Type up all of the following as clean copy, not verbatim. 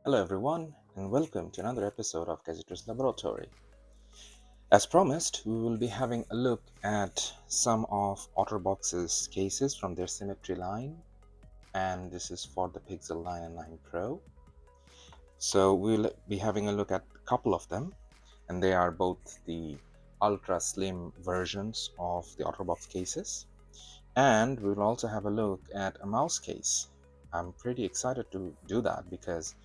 Hello everyone, and welcome to another episode of Gadgeter'S Laboratory. As promised, we will be having a look at some of Otterbox's cases from their symmetry line, and this is for the Pixel 9 and 9 Pro. So we'll be having a look at a couple of them, and they are both the ultra slim versions of the Otterbox cases, and we'll also have a look at a mouse case. I'm pretty excited to do that because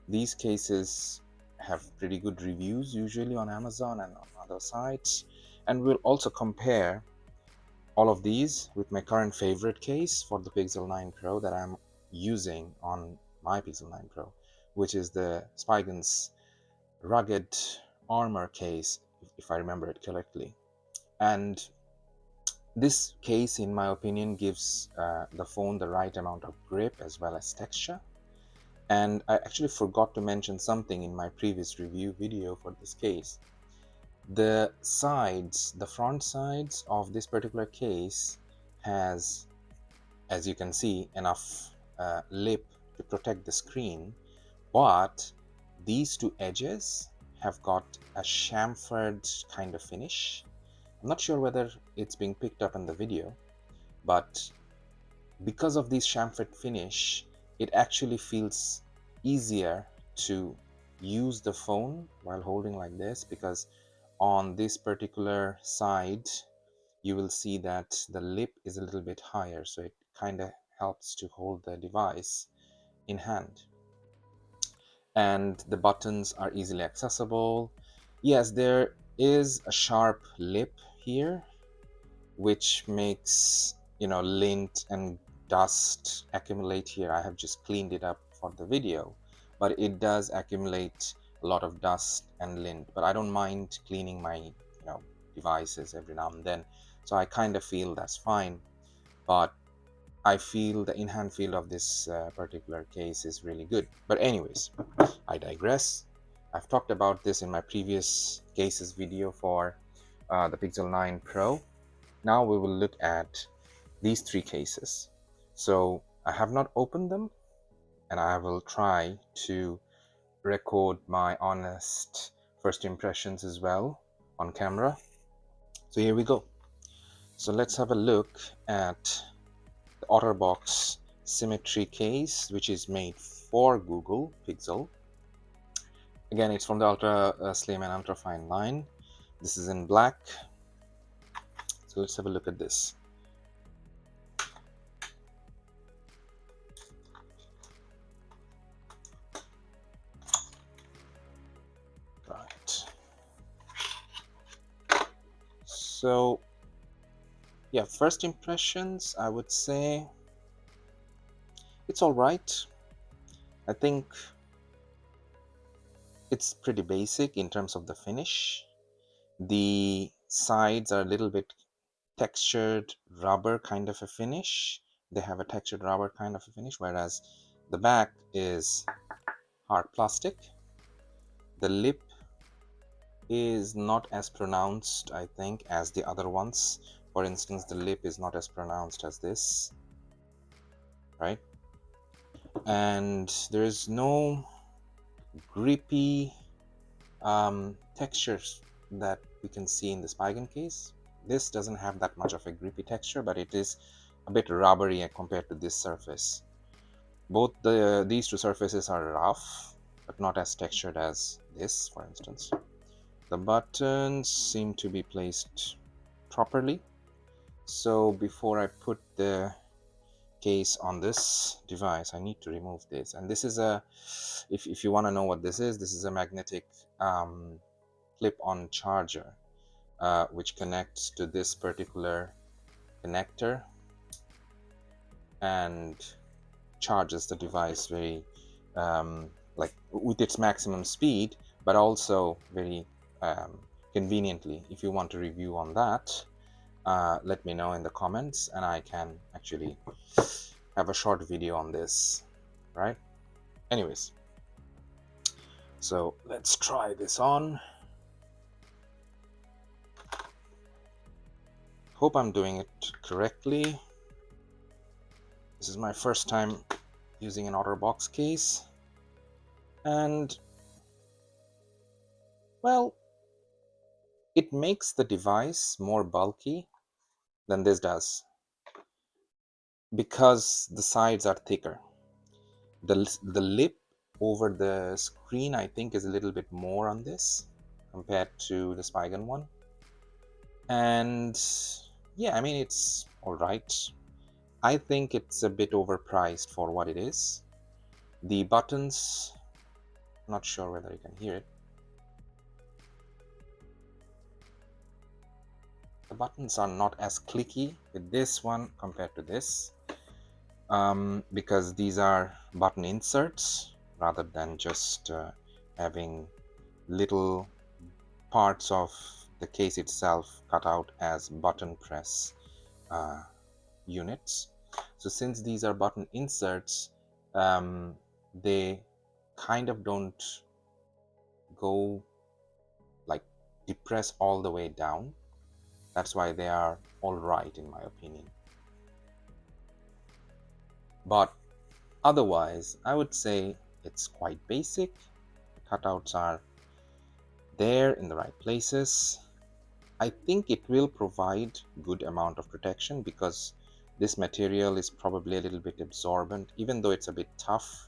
these cases have pretty good reviews usually on Amazon and on other sites, and we'll also compare all of these with my current favorite case for the Pixel 9 Pro that I'm using on my Pixel 9 Pro, which is the Spigen's rugged armor case, if I remember it correctly. And this case, in my opinion, gives the phone the right amount of grip as well as texture. And I actually forgot to mention something in my previous review video for this case. The front sides of this particular case has, as you can see, enough lip to protect the screen, but these two edges have got a chamfered kind of finish. I'm not sure whether it's being picked up in the video, but because of this chamfered finish, it actually feels easier to use the phone while holding like this, because on this particular side you will see that the lip is a little bit higher, so it kind of helps to hold the device in hand. And the buttons are easily accessible. Yes, there is a sharp lip here, which makes lint and dust accumulate here. I have just cleaned it up for the video, but it does accumulate a lot of dust and lint. But I don't mind cleaning my devices every now and then, so I kind of feel that's fine. But I feel the in-hand feel of this particular case is really good. But anyways, I digress. I've talked about this in my previous cases video for the Pixel 9 Pro. Now we will look at these three cases. So I have not opened them, and I will try to record my honest first impressions as well on camera. So here we go. So let's have a look at the Otterbox symmetry case, which is made for Google Pixel. Again, it's from the ultra slim and ultra fine line. This is in black. So let's have a look at this. Right. So yeah, first impressions, I would say it's all right. I think it's pretty basic in terms of the finish. The sides are a little bit textured rubber kind of a finish. They have a textured rubber kind of a finish, whereas the back is hard plastic. The lip is not as pronounced, I think, as the other ones. For instance, the lip is not as pronounced as this, right? And there is no grippy textures that we can see in the Spigen case. This doesn't have that much of a grippy texture, but it is a bit rubbery compared to this surface. Both these two surfaces are rough, but not as textured as this, for instance. The buttons seem to be placed properly. So before I put the case on this device, I need to remove this. And this is if you want to know what this is a magnetic clip-on charger, which connects to this particular connector and charges the device very like with its maximum speed, but also very conveniently. If you want a review on that, let me know in the comments, and I can actually have a short video on this, right? Anyways, so let's try this on. Hope I'm doing it correctly. This is my first time using an Otterbox case. And well, it makes the device more bulky than this does because the sides are thicker. The lip over the screen, I think, is a little bit more on this compared to the Spigen one. And yeah, I mean, it's all right. I think it's a bit overpriced for what it is. The buttons, not sure whether you can hear it. The buttons are not as clicky with this one compared to this, because these are button inserts rather than just having little parts of the case itself cut out as button press units. So since these are button inserts, they kind of don't go like depress all the way down. That's why they are all right in my opinion. But otherwise, I would say it's quite basic. The cutouts are there in the right places. I think it will provide good amount of protection because this material is probably a little bit absorbent, even though it's a bit tough,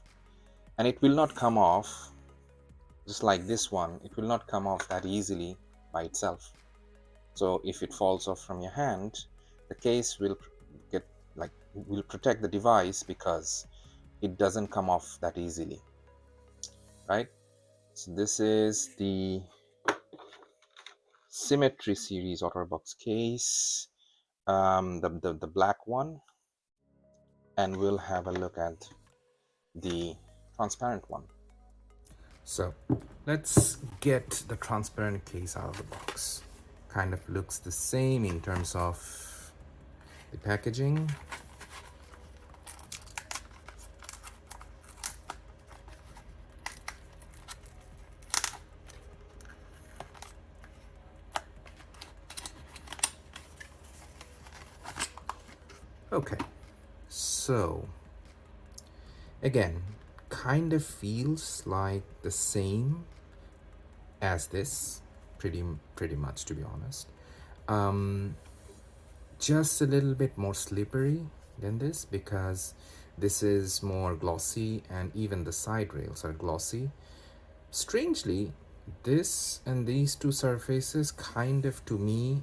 and it will not come off just like this one. It will not come off that easily by itself. So if it falls off from your hand, the case will will protect the device because it doesn't come off that easily, right? So this is the Symmetry series Otterbox case, the black one, and we'll have a look at the transparent one. So let's get the transparent case out of the box. Kind of looks the same in terms of the packaging. Okay, so again, kind of feels like the same as this, pretty much, to be honest. Just a little bit more slippery than this because this is more glossy and even the side rails are glossy. Strangely, this and these two surfaces kind of, to me,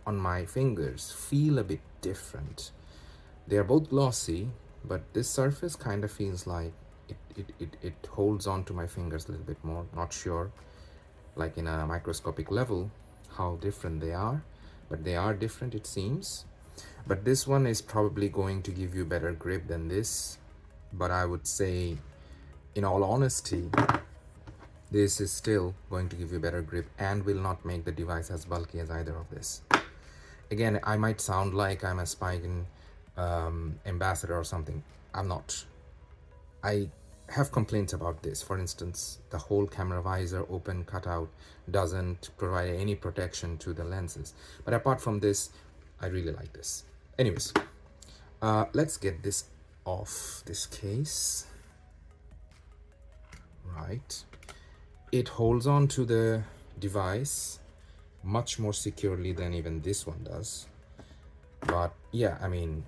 on my fingers, feel a bit different. They are both glossy, but this surface kind of feels like it holds on to my fingers a little bit more. Not sure, like in a microscopic level, how different they are, but they are different, it seems. But this one is probably going to give you better grip than this. But I would say, in all honesty, this is still going to give you better grip and will not make the device as bulky as either of this. Again, I might sound like I'm a Spigen ambassador or something. I'm not. I have complaints about this. For instance, the whole camera visor open cutout doesn't provide any protection to the lenses. But apart from this, I really like this. Anyways, let's get this off this case. Right. It holds on to the device much more securely than even this one does. But yeah, I mean,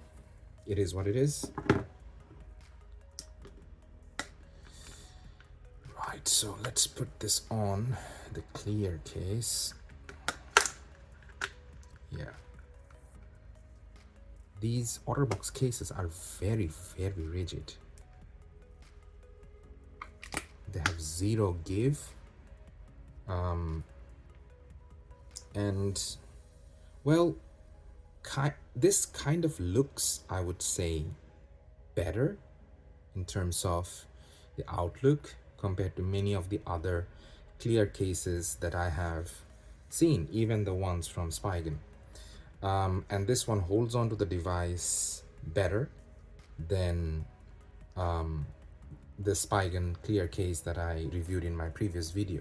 it is what it is. Right, so let's put this on the clear case. Yeah. These Otterbox cases are very, very rigid. They have zero give. And well, this kind of looks, I would say, better in terms of the outlook compared to many of the other clear cases that I have seen, even the ones from Spigen. And this one holds on to the device better than the Spigen clear case that I reviewed in my previous video.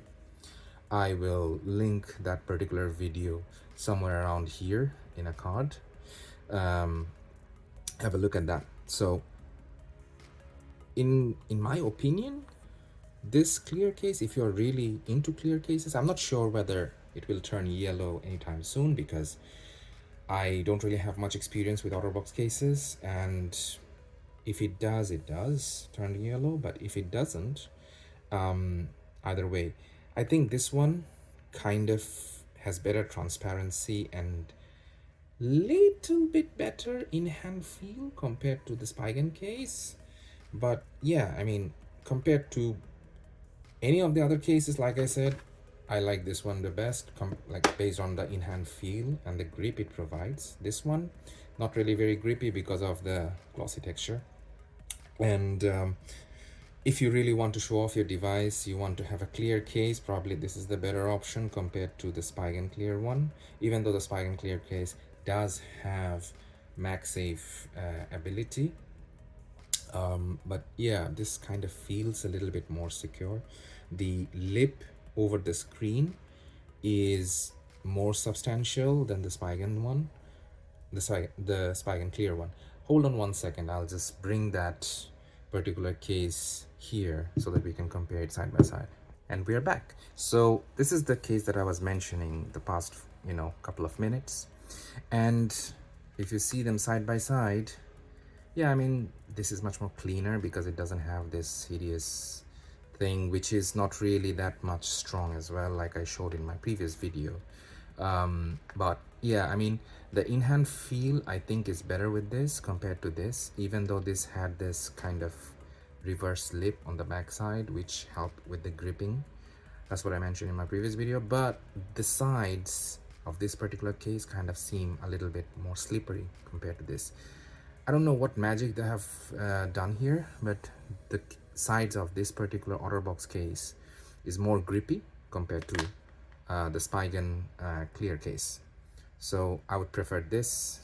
I will link that particular video somewhere around here in a card. Have a look at that. So in my opinion, this clear case, if you're really into clear cases, I'm not sure whether it will turn yellow anytime soon because I don't really have much experience with Otterbox cases, and if it does turn yellow, but if it doesn't, either way, I think this one kind of has better transparency and little bit better in hand feel compared to the Spigen case. But yeah, I mean, compared to any of the other cases, like I said, I like this one the best, like based on the in-hand feel and the grip it provides. This one, not really very grippy because of the glossy texture. And if you really want to show off your device, you want to have a clear case, probably this is the better option compared to the Spigen Clear one, even though the Spigen Clear case does have MagSafe ability. But yeah, this kind of feels a little bit more secure. The lip over the screen is more substantial than the Spigen one, the Spigen Clear one. Hold on one second, I'll just bring that particular case here so that we can compare it side by side. And we're back. So this is the case that I was mentioning the past, couple of minutes. And if you see them side by side, yeah, I mean, this is much more cleaner because it doesn't have this hideous thing, which is not really that much strong as well, like I showed in my previous video. But yeah, I mean, the in-hand feel I think is better with this compared to this, even though this had this kind of reverse lip on the back side, which helped with the gripping. That's what I mentioned in my previous video. But the sides of this particular case kind of seem a little bit more slippery compared to this. I don't know what magic they have done here, but the sides of this particular Otterbox case is more grippy compared to the Spigen clear case. So I would prefer this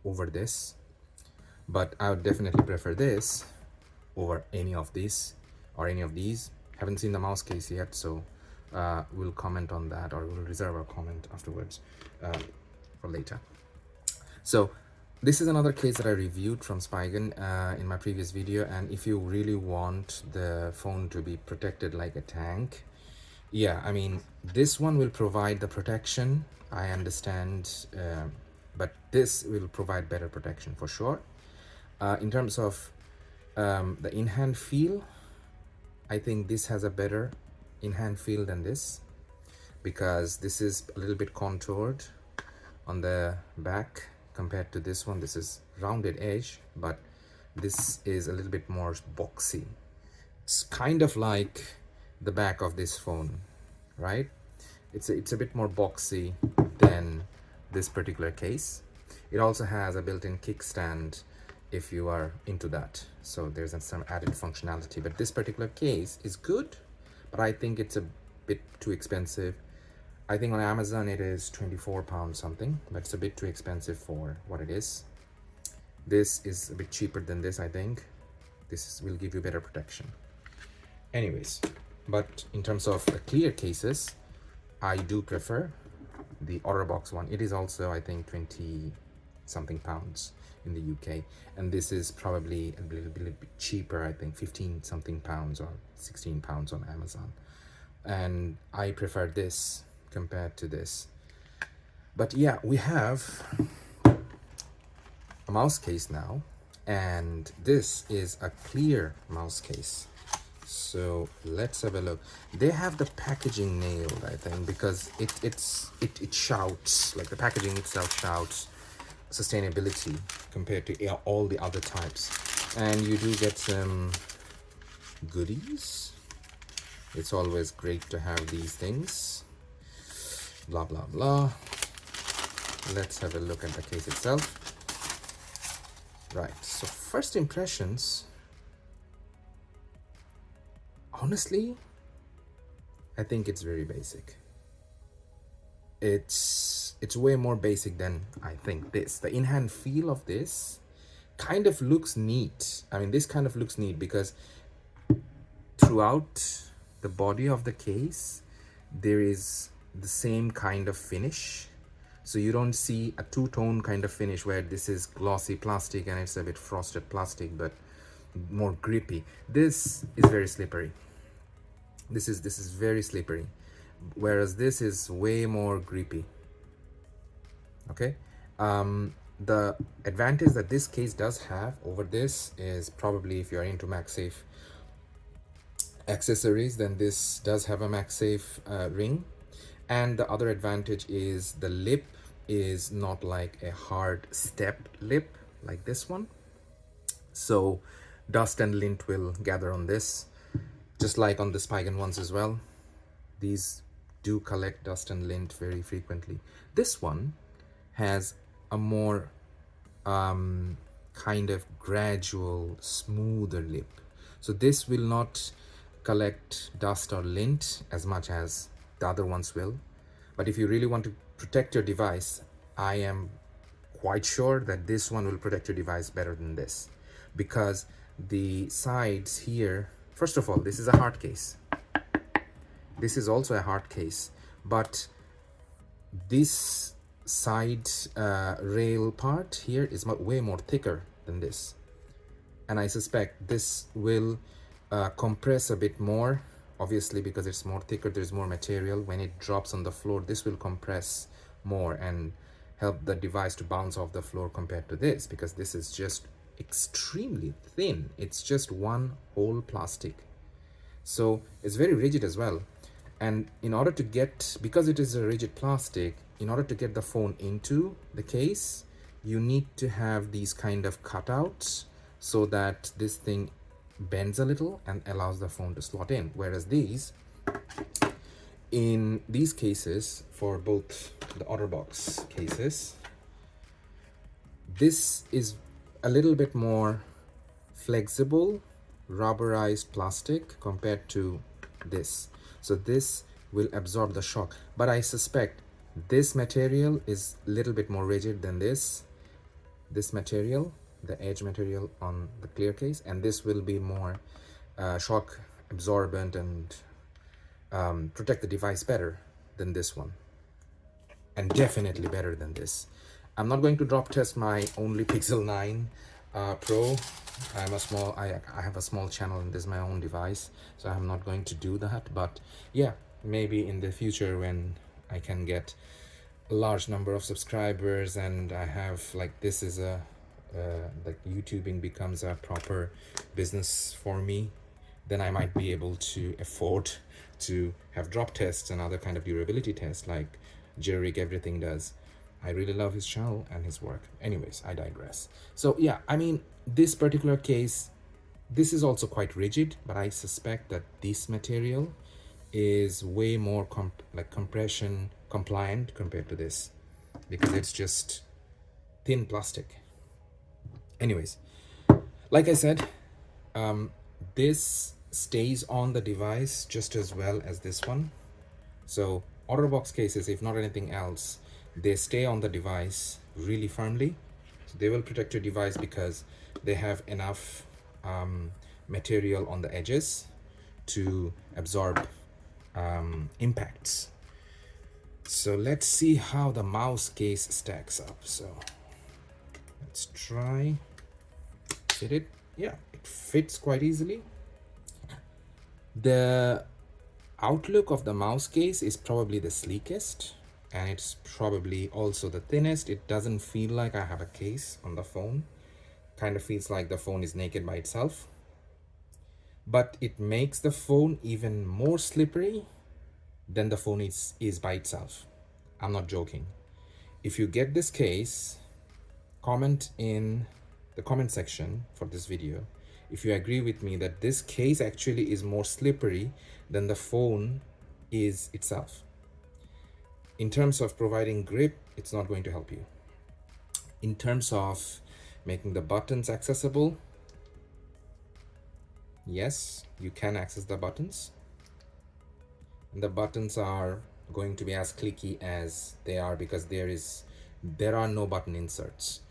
over this, but I would definitely prefer this over any of these or any of these. Haven't seen the Mous case yet, so we'll comment on that, or we'll reserve our comment afterwards for later. So this is another case that I reviewed from Spigen in my previous video, and if you really want the phone to be protected like a tank, yeah, I mean, this one will provide the protection, I understand, but this will provide better protection for sure. In terms of the in-hand feel, I think this has a better in-hand feel than this, because this is a little bit contoured on the back compared to this one. This is rounded edge, but this is a little bit more boxy. It's kind of like the back of this phone, right? It's a bit more boxy than this particular case. It also has a built-in kickstand if you are into that, so there's some added functionality. But this particular case is good, but I think it's a bit too expensive. I think on Amazon it is £24 something, but it's a bit too expensive for what it is. This is a bit cheaper than this, I think. This will give you better protection. Anyways, but in terms of the clear cases, I do prefer the Otterbox one. It is also, I think, 20 something pounds in the UK, and this is probably a little bit cheaper, I think 15 something pounds or 16 pounds on Amazon, and I prefer this compared to this. But yeah, we have a Mous case now, and this is a clear Mous case. So let's have a look. They have the packaging nailed, I think, because it shouts, like the packaging itself shouts sustainability compared to all the other types. And you do get some goodies. It's always great to have these things. Blah blah blah. Let's have a look at the case itself. Right, so first impressions, honestly, I think it's very basic. It's way more basic than I think this. The in-hand feel of this kind of looks neat. I mean, this kind of looks neat because throughout the body of the case, there is the same kind of finish. So you don't see a two-tone kind of finish where this is glossy plastic and it's a bit frosted plastic, but more grippy. This is very slippery. This is very slippery, whereas this is way more grippy. Okay, the advantage that this case does have over this is probably if you're into MagSafe accessories, then this does have a MagSafe ring. And the other advantage is the lip is not like a hard step lip like this one. So dust and lint will gather on this, just like on the Spigen ones as well. These do collect dust and lint very frequently. This one has a more kind of gradual, smoother lip. So this will not collect dust or lint as much as the other ones will. But if you really want to protect your device, I am quite sure that this one will protect your device better than this, because the sides here, first of all, this is a hard case. This is also a hard case, but this side rail part here is way more thicker than this, and I suspect this will compress a bit more. Obviously, because it's more thicker, there's more material. When it drops on the floor, this will compress more and help the device to bounce off the floor compared to this, because this is just extremely thin. It's just one whole plastic, so it's very rigid as well. And in order to get, because it is a rigid plastic, in order to get the phone into the case, you need to have these kind of cutouts so that this thing bends a little and allows the phone to slot in. Whereas these, in these cases, for both the Otterbox cases, this is a little bit more flexible, rubberized plastic compared to this. So this will absorb the shock, but I suspect this material is a little bit more rigid than this material, the edge material on the clear case, and this will be more shock absorbent and protect the device better than this one, and definitely better than this. I'm not going to drop test my only Pixel 9 Pro. I have a small channel and this is my own device, so I'm not going to do that. But yeah, maybe in the future when I can get a large number of subscribers and I have, like, this is a like YouTubing becomes a proper business for me, then I might be able to afford to have drop tests and other kind of durability tests like Jerick Everything does. I really love his channel and his work. Anyways, I digress. So yeah, I mean, this particular case, this is also quite rigid, but I suspect that this material is way more compression compliant compared to this, because it's just thin plastic. Anyways, like I said, this stays on the device just as well as this one. So Otterbox cases, if not anything else, they stay on the device really firmly. So they will protect your device because they have enough material on the edges to absorb impacts. So let's see how the Mous case stacks up. So let's try fit it. Yeah, it fits quite easily. The outlook of the Mous case is probably the sleekest, and it's probably also the thinnest. It doesn't feel like I have a case on the phone. Kind of feels like the phone is naked by itself. But it makes the phone even more slippery than the phone is by itself. I'm not joking. If you get this case, comment in the comment section for this video if you agree with me that this case actually is more slippery than the phone is itself. In terms of providing grip, it's not going to help you. In terms of making the buttons accessible, yes, you can access the buttons. And the buttons are going to be as clicky as they are because there are no button inserts.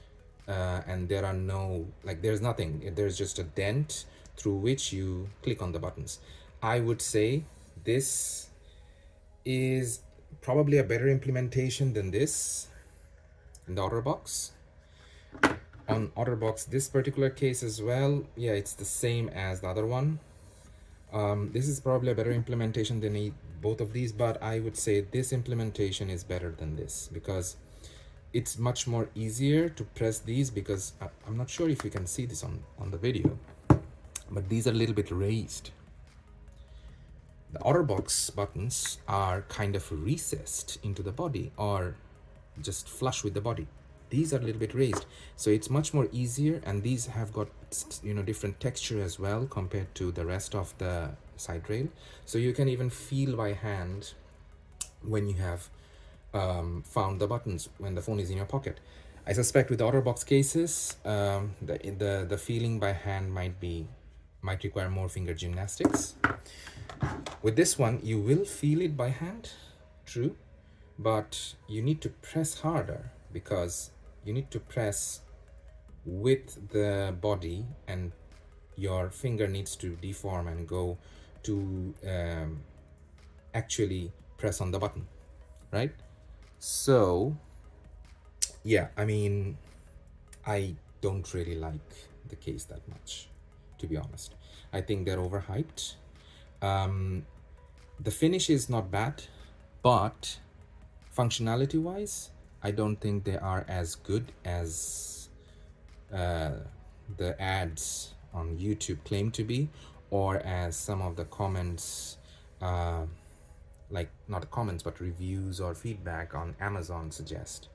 And there are no, there's nothing, there's just a dent through which you click on the buttons. I would say this is probably a better implementation than this in the Otterbox. On Otterbox, this particular case as well, yeah, it's the same as the other one, This is probably a better implementation than both of these, but I would say this implementation is better than this because it's much more easier to press these, because I'm not sure if you can see this on the video, but these are a little bit raised. The Otterbox buttons are kind of recessed into the body or just flush with the body. These are a little bit raised, so it's much more easier, and these have got, you know, different texture as well compared to the rest of the side rail. So you can even feel by hand when you have found the buttons when the phone is in your pocket. I suspect with the Otterbox cases, the feeling by hand might require more finger gymnastics. With this one, you will feel it by hand, true, but you need to press harder because you need to press with the body, and your finger needs to deform and go to actually press on the button, right? So yeah, I mean, I don't really like the case that much, to be honest. I think they're overhyped. The finish is not bad, but functionality wise, I don't think they are as good as the ads on YouTube claim to be, or as some of the comments, like not comments but reviews or feedback on Amazon suggest.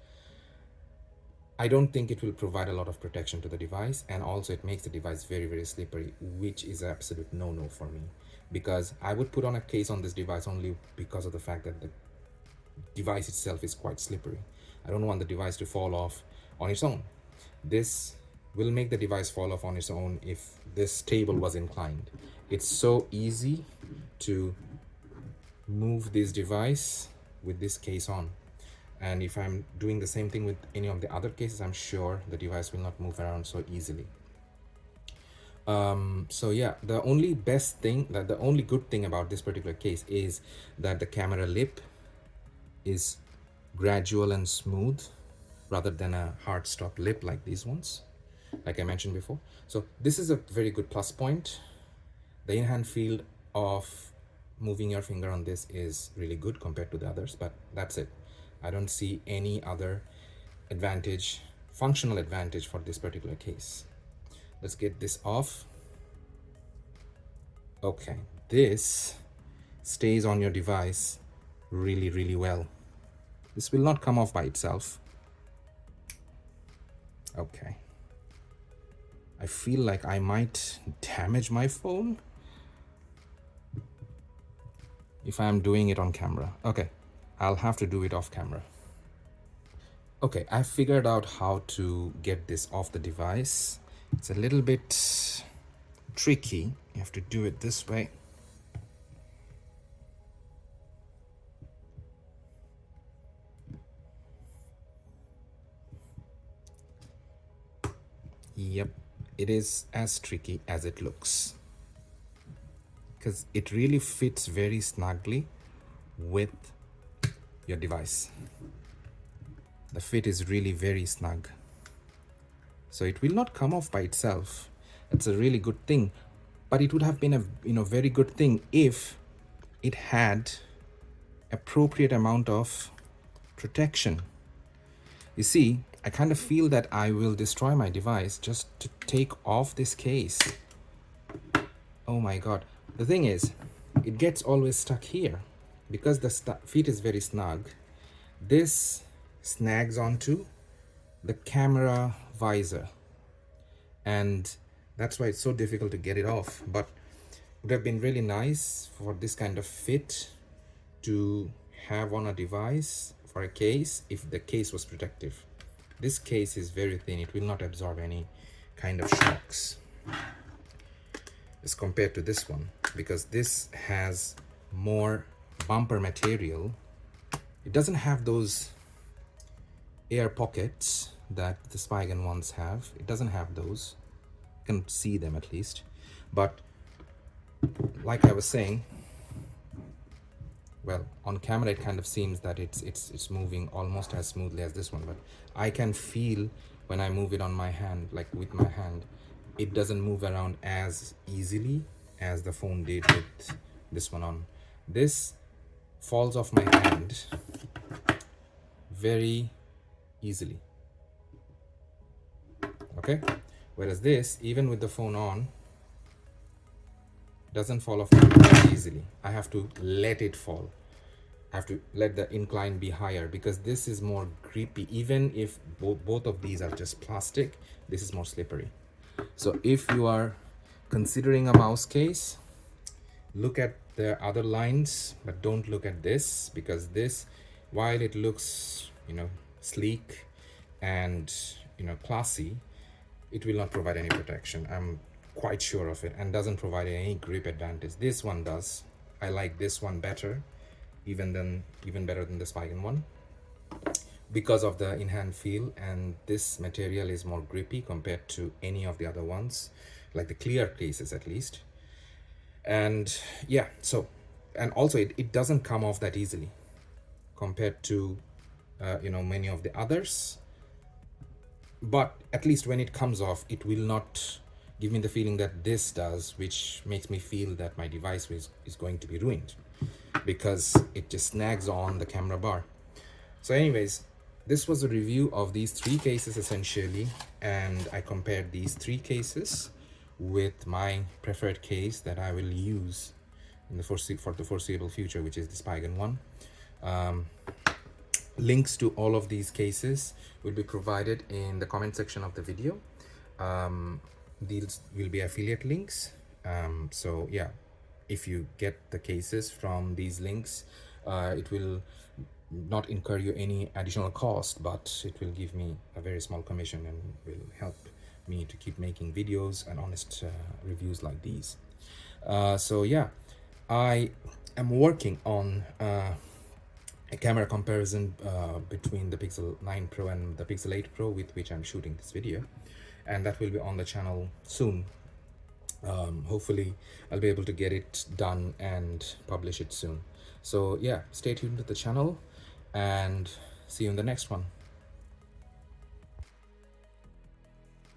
I don't think it will provide a lot of protection to the device, and also it makes the device very, very slippery, which is an absolute no-no for me, because I would put on a case on this device only because of the fact that the device itself is quite slippery. I don't want the device to fall off on its own. This will make the device fall off on its own if this table was inclined. It's so easy to move this device with this case on, and if I'm doing the same thing with any of the other cases, I'm sure the device will not move around so easily. So yeah, the only good thing about this particular case is that the camera lip is gradual and smooth rather than a hard stop lip like these ones, like I mentioned before. So this is a very good plus point. The in-hand feel of moving your finger on this is really good compared to the others, but that's it. I don't see any other advantage, functional advantage for this particular case. Let's get this off. Okay, this stays on your device really, really well. This will not come off by itself. Okay. I feel like I might damage my phone if I'm doing it on camera. Okay, I'll have to do it off camera. Okay, I figured out how to get this off the device. It's a little bit tricky. You have to do it this way. Yep, it is as tricky as it looks, because it really fits very snugly with your device. The fit is really very snug, so it will not come off by itself. It's a really good thing, but it would have been a very good thing if it had appropriate amount of protection. You see, I kind of feel that I will destroy my device just to take off this case. Oh my god. The thing is, it gets always stuck here. Because the feet is very snug, this snags onto the camera visor. And that's why it's so difficult to get it off. But it would have been really nice for this kind of fit to have on a device for a case if the case was protective. This case is very thin, it will not absorb any kind of shocks as compared to this one, because this has more bumper material. It doesn't have those air pockets that the Spigen ones have. It doesn't have those. You can see them at least. But like I was saying, well, on camera it kind of seems that it's moving almost as smoothly as this one, but I can feel when I move it on my hand, like with my hand, it doesn't move around as easily as the phone did with this one on. This falls off my hand very easily, okay, whereas this, even with the phone on, doesn't fall off very easily. I have to let it fall. I have to let the incline be higher because this is more grippy. Even if both of these are just plastic, this is more slippery. So if you are considering a mouse case, look at the other lines, but don't look at this, because this, while it looks, you know, sleek and, you know, classy, it will not provide any protection. I'm quite sure of it, and doesn't provide any grip advantage. This one does. I like this one better, even better than the Spigen one, because of the in-hand feel, and this material is more grippy compared to any of the other ones, like the clear cases at least. And yeah, so, and also it doesn't come off that easily compared to you know, many of the others. But at least when it comes off, it will not give me the feeling that this does, which makes me feel that my device is going to be ruined, because it just snags on the camera bar. So anyways, this was a review of these 3 cases essentially, and I compared these 3 cases with my preferred case that I will use in the foreseeable future, which is the Spigen one. Links to all of these cases will be provided in the comment section of the video. These will be affiliate links. So yeah, if you get the cases from these links, it will not incur you any additional cost, but it will give me a very small commission and will help me to keep making videos and honest reviews like these. So yeah, I am working on a camera comparison between the Pixel 9 Pro and the Pixel 8 Pro with which I'm shooting this video, and that will be on the channel soon. Hopefully I'll be able to get it done and publish it soon. So yeah, stay tuned to the channel and see you in the next one.